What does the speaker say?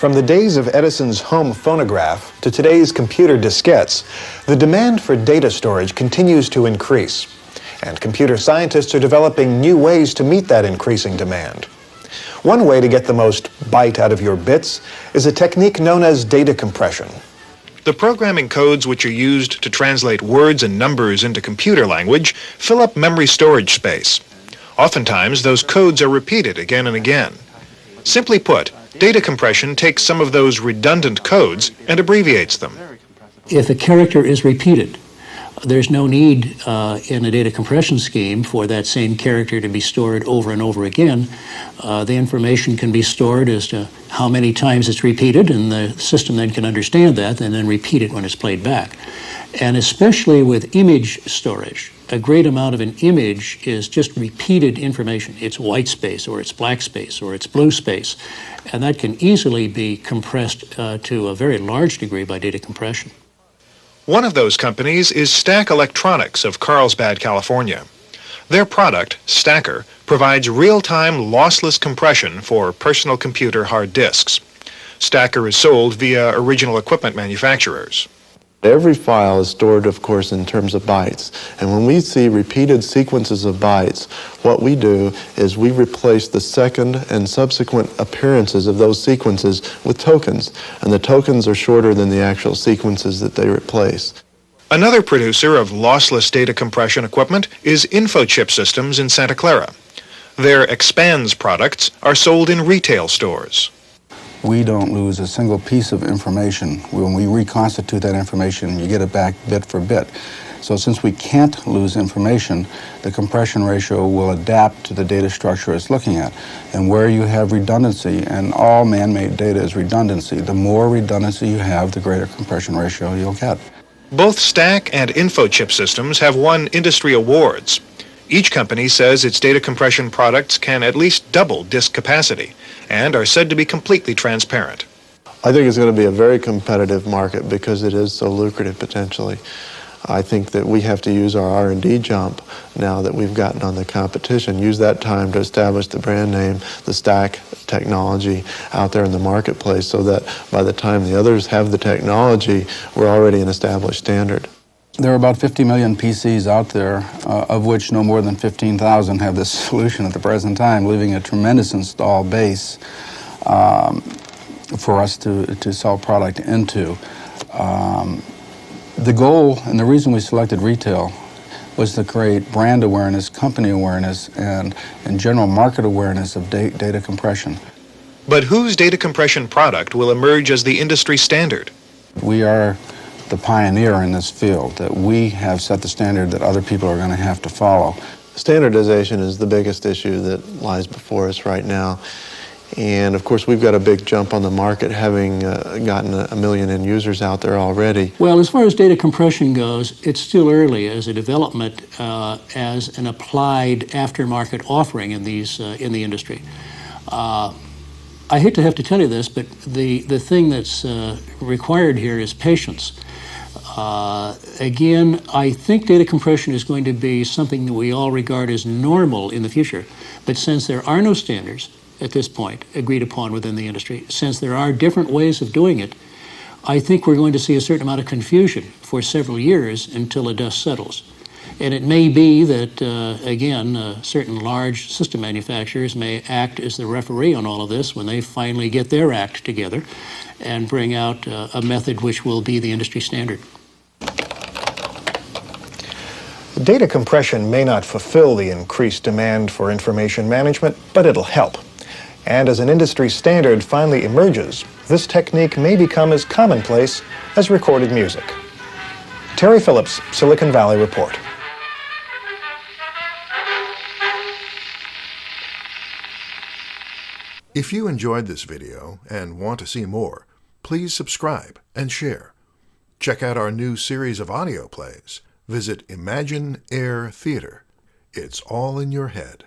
From the days of Edison's home phonograph to today's computer diskettes, the demand for data storage continues to increase, and computer scientists are developing new ways to meet that increasing demand. One way to get the most byte out of your bits is a technique known as data compression. The programming codes which are used to translate words and numbers into computer language fill up memory storage space. Oftentimes, those codes are repeated again and again. Simply put, data compression takes some of those redundant codes and abbreviates them. If a character is repeated, there's no need in a data compression scheme for that same character to be stored over and over again. The information can be stored as to how many times it's repeated, and the system then can understand that and then repeat it when it's played back. And especially with image storage, a great amount of an image is just repeated information. It's white space, or it's black space, or it's blue space. And that can easily be compressed to a very large degree by data compression. One of those companies is Stack Electronics of Carlsbad, California. Their product, Stacker, provides real-time lossless compression for personal computer hard disks. Stacker is sold via original equipment manufacturers. Every file is stored, of course, in terms of bytes. And when we see repeated sequences of bytes, what we do is we replace the second and subsequent appearances of those sequences with tokens. And the tokens are shorter than the actual sequences that they replace. Another producer of lossless data compression equipment is InfoChip Systems in Santa Clara. Their Expands products are sold in retail stores. We don't lose a single piece of information. When we reconstitute that information, you get it back bit for bit. So since we can't lose information, the compression ratio will adapt to the data structure it's looking at. And where you have redundancy, and all man-made data is redundancy, the more redundancy you have, the greater compression ratio you'll get. Both Stack and InfoChip Systems have won industry awards. Each company says its data compression products can at least double disk capacity and are said to be completely transparent. I think it's going to be a very competitive market because it is so lucrative potentially. I think that we have to use our R&D jump now that we've gotten on the competition, use that time to establish the brand name, the Stack technology out there in the marketplace so that by the time the others have the technology, we're already an established standard. There are about 50 million PCs out there, of which no more than 15,000 have this solution at the present time, leaving a tremendous install base for us to sell product into. The goal and the reason we selected retail was to create brand awareness, company awareness, and general market awareness of data compression. But whose data compression product will emerge as the industry standard? We are the pioneer in this field, that we have set the standard that other people are going to have to follow. Standardization is the biggest issue that lies before us right now. And of course, we've got a big jump on the market, having gotten 1 million end users out there already. Well, as far as data compression goes, it's still early as a development, as an applied aftermarket offering in these in the industry. I hate to have to tell you this, but the thing that's required here is patience. Again, I think data compression is going to be something that we all regard as normal in the future. But since there are no standards at this point agreed upon within the industry, since there are different ways of doing it, I think we're going to see a certain amount of confusion for several years until the dust settles. And it may be that, again, certain large system manufacturers may act as the referee on all of this when they finally get their act together and bring out a method which will be the industry standard. Data compression may not fulfill the increased demand for information management, but it'll help. And as an industry standard finally emerges, this technique may become as commonplace as recorded music. Terry Phillips, Silicon Valley Report. If you enjoyed this video and want to see more, please subscribe and share. Check out our new series of audio plays. Visit Imagine Air Theater. It's all in your head.